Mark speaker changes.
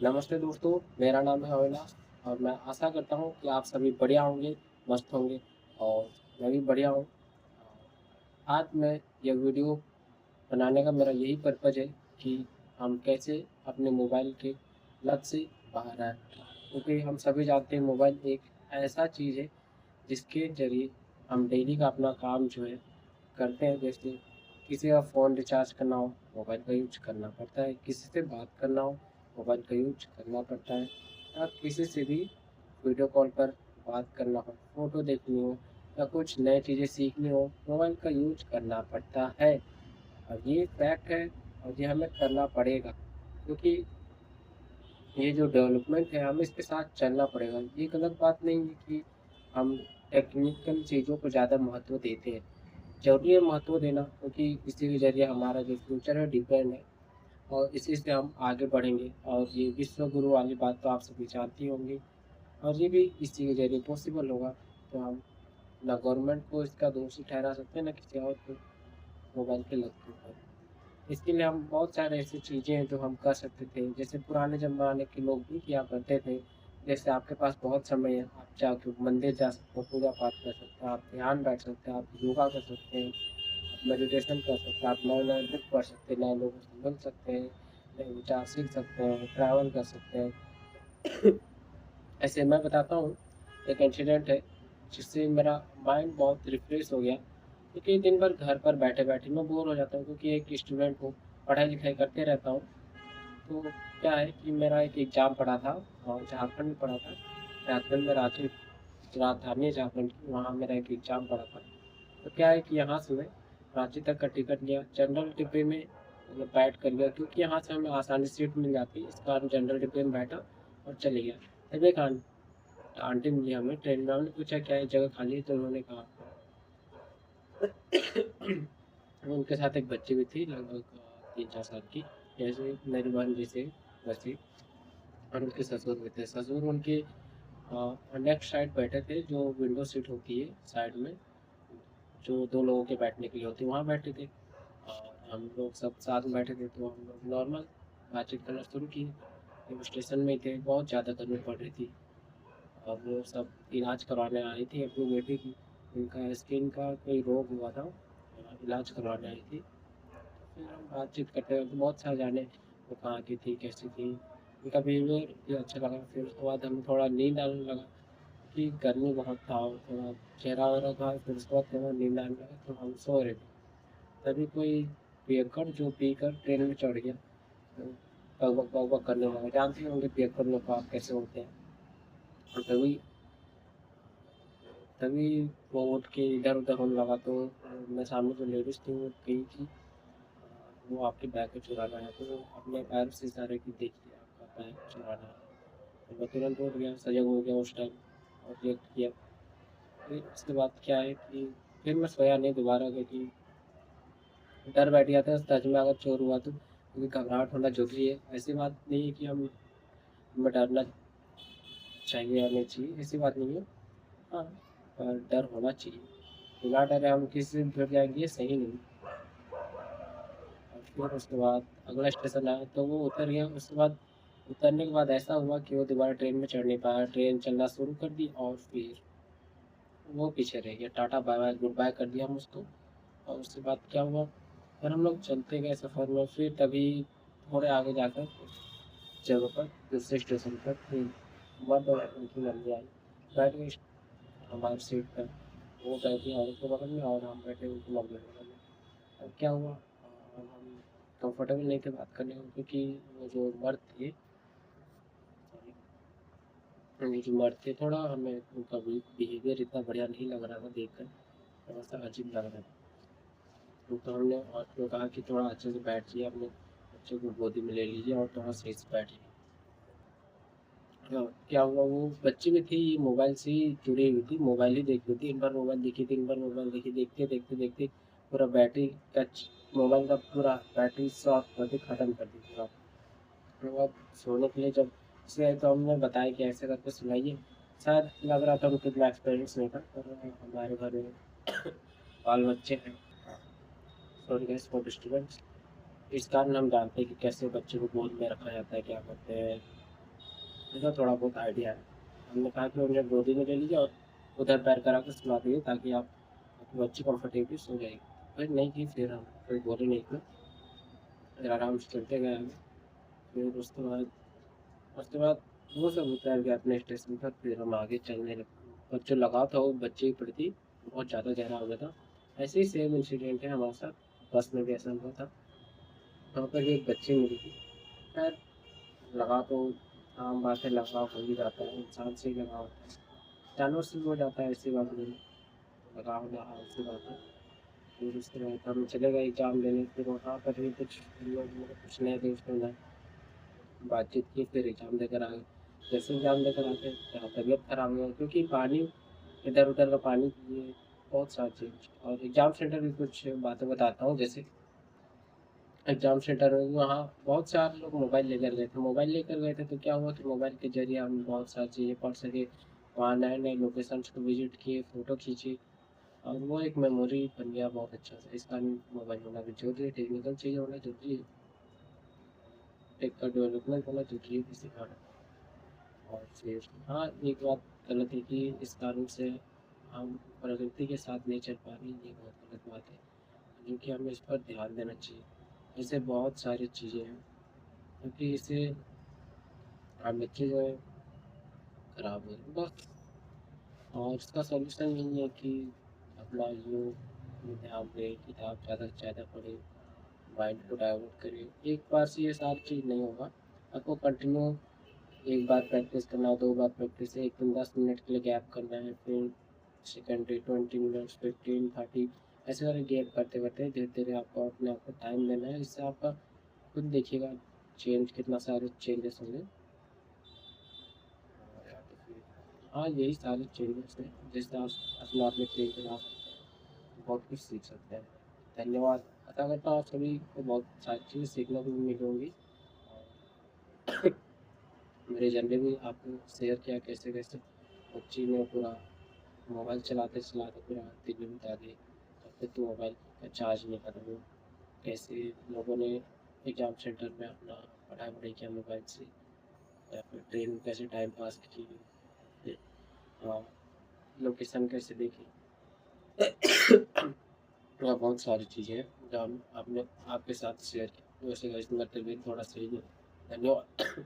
Speaker 1: नमस्ते दोस्तों, मेरा नाम है अविनाश और मैं आशा करता हूँ कि आप सभी बढ़िया होंगे, मस्त होंगे और मैं भी बढ़िया हूँ। आज मैं यह वीडियो बनाने का मेरा यही पर्पज़ है कि हम कैसे अपने मोबाइल के लत से बाहर आएँ। क्योंकि हम सभी जानते हैं मोबाइल एक ऐसा चीज़ है जिसके ज़रिए हम डेली का अपना काम जो है करते हैं। जैसे किसी का फ़ोन रिचार्ज करना हो, मोबाइल का यूज़ करना पड़ता है, किसी से बात करना हो, मोबाइल का यूज़ करना पड़ता है या किसी से भी वीडियो कॉल पर बात करना हो, फ़ोटो देखनी हो या कुछ नई चीज़ें सीखनी हो, मोबाइल का यूज़ करना पड़ता है। और ये फैक्ट है और ये हमें करना पड़ेगा क्योंकि ये जो डेवलपमेंट है हमें इसके साथ चलना पड़ेगा। ये गलत बात नहीं है कि हम टेक्निकल चीज़ों को ज़्यादा महत्व देते हैं। ज़रूरी है महत्व देना क्योंकि इसी के ज़रिए हमारा जो फ्यूचर है डिपेंड है और इसी से हम आगे बढ़ेंगे। और ये विश्व गुरु वाली बात तो आप सभी जानती होंगी और ये भी इसी के ज़रिए पॉसिबल होगा। तो हम ना गवर्नमेंट को इसका दोषी ठहरा सकते हैं ना किसी और को मोबाइल के लत के ऊपर। इसके लिए हम बहुत सारे ऐसी चीज़ें हैं जो हम कर सकते थे, जैसे पुराने ज़माने के लोग भी किया करते थे। जैसे आपके पास बहुत समय है, आप जाके मंदिर जा सकते हो, पूजा-पाठ कर सकते हो, आप ध्यान बैठ सकते हो, आप योगा कर सकते हैं, आप मेडिटेशन कर सकते हैं, आप नए-नए बुक पढ़ सकते हैं, नए लोगों से मिल सकते हैं, नए विचार सीख सकते हैं, ट्रैवल कर सकते हैं। ऐसे मैं बताता हूँ, एक इंसिडेंट है, जिससे मेरा माइंड बहुत रिफ्रेश हो गया, क्योंकि दिन भर घर पर बैठे-बैठे मैं बोर हो जाता हूँ क्योंकि एक स्टूडेंट हूँ, पढ़ाई-लिखाई करते रहता हूँ। तो क्या है कि मेरा एक एग्ज़ाम पड़ा था और झारखंड में पड़ा था। झारखंड में रांची राजधानी है झारखंड की, वहाँ मेरा एक एग्ज़ाम पड़ा था। तो क्या है कि यहाँ से मैं रांची तक का टिकट लिया, जनरल डिब्बे में मतलब बैठ कर गया क्योंकि यहाँ से हमें आसानी से सीट मिल जाती है, इस कारण जनरल डिब्बे में बैठा और चले गया। तब एक आंटी मिली हमें ट्रेन में, हमने पूछा क्या ये जगह खाली है? तो उन्होंने कहा उनके साथ एक बच्ची भी थी लगभग 3-4 साल की, जैसे मेरी बहन जैसे वैसी, और उनके ससुर भी थे। ससुर उनके नेक्स्ट साइड बैठे थे, जो विंडो सीट होती है साइड में, जो 2 लोगों के बैठने के लिए होती है, वहाँ बैठे थे। और हम लोग सब साथ में बैठे थे, तो हम लोग नॉर्मल बातचीत करना शुरू किए। जब स्टेशन में ही थे, बहुत ज़्यादा गर्मी पड़ रही थी और वो सब इलाज करवाने आई थी अपनी बेटी की। उनका स्किन का कोई रोग हुआ था, इलाज करवाने आई थी। तो फिर हम बातचीत करते हुए बहुत सारे जाने, वो कहाँ की थी, कैसी थी, उनका बिहेवियर भी अच्छा लगा। फिर उसके बाद हमें थोड़ा नींद आने लगा क्योंकि गर्मी बहुत था और थोड़ा चेहरा वगैरह था। फिर उसके बाद थोड़ा नींद आने लगा तो हम सो रहे थे। तभी कोई पियक्कड़ जो पीकर ट्रेन में चढ़ गया, तो बक बक बक करने लगा। जानते होंगे पियक्कड़ लोग आप कैसे होते हैं। और तभी तभी वो उठ के इधर-उधर होने लगा, तो मैं सामने जो लेडीज़ थी वो कही कि वो आपके बैग को चुराना है, तो वो अपने पैर से इशारे की देखिए आपका बैग चुराना है। तो मैं तुरंत उठ गया, सजग हो गया उस टाइम और रिएक्ट किया। फिर उसके बाद क्या है कि फिर मैं सोया नहीं दोबारा क्योंकि डर बैठ गया था सच में अगर चोर हुआ तो, क्योंकि घबराहट होना ज़रूरी है। ऐसी बात नहीं है कि हमें डरना चाहिए या नहीं चाहिए, ऐसी बात नहीं है। हाँ, पर डर होना चाहिए। बिना डरे हम किसी से भिड़ जाएँगे ये सही नहीं। और फिर उसके बाद अगला स्टेशन आया तो वो उतर गया। उसके बाद उतरने के बाद ऐसा हुआ कि वो दोबारा ट्रेन में चढ़ नहीं पाया। ट्रेन चलना शुरू कर दी और फिर वो पीछे रह गया। टाटा बाय-बाय गुड बाय कर दिया हम उसको। और उसके बाद क्या हुआ, फिर हम लोग चलते गए सफ़र में। फिर तभी थोड़े आगे जाकर जगह पर दूसरे स्टेशन पर फिर मर्द और उनकी मम्मी आई, बैठ गई हमारी सीट पर। वो बैठी औरत के बगल में और हम बैठे उनकी मम्मी के बगल में। अब क्या हुआ, हम कंफर्टेबल नहीं थे बात करने में क्योंकि वो जो मर्द थे, वो जो मर्द थे थोड़ा हमें उनका बिहेवियर इतना बढ़िया नहीं लग रहा था देखकर, थोड़ा-सा अजीब लग रहा था। तो हमने औरत को कहा कि थोड़ा अच्छे से बैठिए, अपने बच्चे को गोदी में ले लीजिए और थोड़ा सही से बैठिए। हाँ, क्या हुआ, वो बच्ची भी थी, मोबाइल से ही जुड़ी हुई थी, मोबाइल ही देख रही थी, दिन भर मोबाइल देखी, दिन भर मोबाइल देखी, देखते-देखते पूरा बैटरी टच मोबाइल का पूरा बैटरी शॉर्ट कर दी, खत्म कर दी पूरा। तो अब सोने के लिए जब से तो हमने बताया कि ऐसे करके सुलाइए। शायद लग रहा था उनको इतना एक्सपीरियंस नहीं था, पर हमारे घर में बाल-बच्चे हैं, सॉरी गाइस फॉर डिस्टर्बेंस। इस कारण हम जानते हैं कि कैसे बच्चे को गोद में रखा जाता है, क्या करते हैं, इसका थोड़ा बहुत आइडिया है। हमने कहा कि उन्हें गोदी में ले लीजिए और उधर पैर करा के सुला दीजिए ताकि आप आपकी बच्ची कंफर्टेबली सो जाएगी। फिर नहीं की, फिर हम कोई बोले नहीं थे, फिर आराम से चलते गए आगे। फिर उसके बाद वो सब उतर गया अपने स्टेशन पर, फिर हम आगे चलने लगे। और जो लगाव था वो बच्चे के प्रति बहुत ज़्यादा गहरा हो गया था। ऐसे ही सेम इंसिडेंट है हमारे साथ, बस में भी ऐसा हुआ था। वहाँ पर भी एक बच्ची मिली थी। खैर, लगाव तो आम बात है, लगाव हो ही जाता है, इंसान से ही लगाव होता है, जानवर से भी हो जाता है, ऐसी बात नहीं है। लगाव होना आम सी बात है। फिर उसके बाद हम चले गए एग्ज़ाम देने, फिर वहाँ पर भी कुछ लोग, मतलब कुछ नए दोस्त बनाए, बातचीत की, फिर एग्ज़ाम देकर आ गए। जैसे एग्ज़ाम देकर आते हैं, तबीयत खराब हो गई क्योंकि पानी, इधर उधर का पानी पिए, बहुत सारी चीज़। और एग्ज़ाम सेंटर की कुछ बातें बताता हूँ। जैसे एग्ज़ाम सेंटर में वहाँ बहुत सारे लोग मोबाइल लेकर गए थे। मोबाइल लेकर गए थे तो क्या हुआ कि मोबाइल के ज़रिए हम बहुत सारी चीज़ें पढ़ सके, वहाँ नए नए लोकेशंस को विजिट किए, फ़ोटो खींची, और वो एक मेमोरी बन गया बहुत अच्छा सा। इस कारण मोबाइल होना भी ज़रूरी है, टेक्निकल चीज़ होना ज़रूरी है, टेक का डेवलपमेंट होना ज़रूरी है किसी कारण। और फिर हाँ, एक बात गलत है कि इस कारण से हम प्रकृति के साथ नहीं चल पा रहे, ये बहुत गलत बात है, जो कि हमें इस पर ध्यान देना चाहिए। ऐसे बहुत सारी चीज़ें हैं क्योंकि इससे हम बच्चे जो है खराब हो रहे हैं बस। और इसका सॉल्यूशन यही है कि अपना योग में ध्यान दें, किताब ज़्यादा से ज़्यादा पढ़ें, माइंड को डाइवर्ट करें। एक बार से ये सारी चीज़ नहीं होगा, आपको कंटिन्यू एक बार प्रैक्टिस करना है, 2 बार प्रैक्टिस है, 1 दिन 10 मिनट के लिए गैप करना है, फिर सेकंड डे 20 मिनट्स, 15, 30, ऐसे करके गैप करते-करते धीरे-धीरे आपको अपने आप को टाइम देना है। इससे आपका खुद देखिएगा चेंज, कितना सारे चेंजेस होंगे। हाँ, यही सारे चेंजेस हैं जिससे आप अपने आप में चेंज ला सकते हैं, बहुत कुछ सीख सकते हैं। धन्यवाद। आशा करता हूँ आप सभी को बहुत सारी चीज़ें सीखने को भी मिली होंगी। और मेरे जर्नी भी आपको शेयर किया कैसे-कैसे बच्ची ने पूरा मोबाइल चलाते-चलाते पूरा दिन बिता दी, और फिर तो मोबाइल का चार्ज नहीं खत्म हुआ। कैसे लोगों ने एग्ज़ाम सेंटर में अपना पढ़ाई-वढ़ाई किया मोबाइल से, या फिर ट्रेन में कैसे टाइम पास की, फिर हाँ, लोकेशन कैसे देखी। और बहुत सारी चीज़ें हैं जो हम आपने आपके साथ शेयर की। वैसे गाइस, मेरा तबीयत थोड़ा सही नहीं है। धन्यवाद।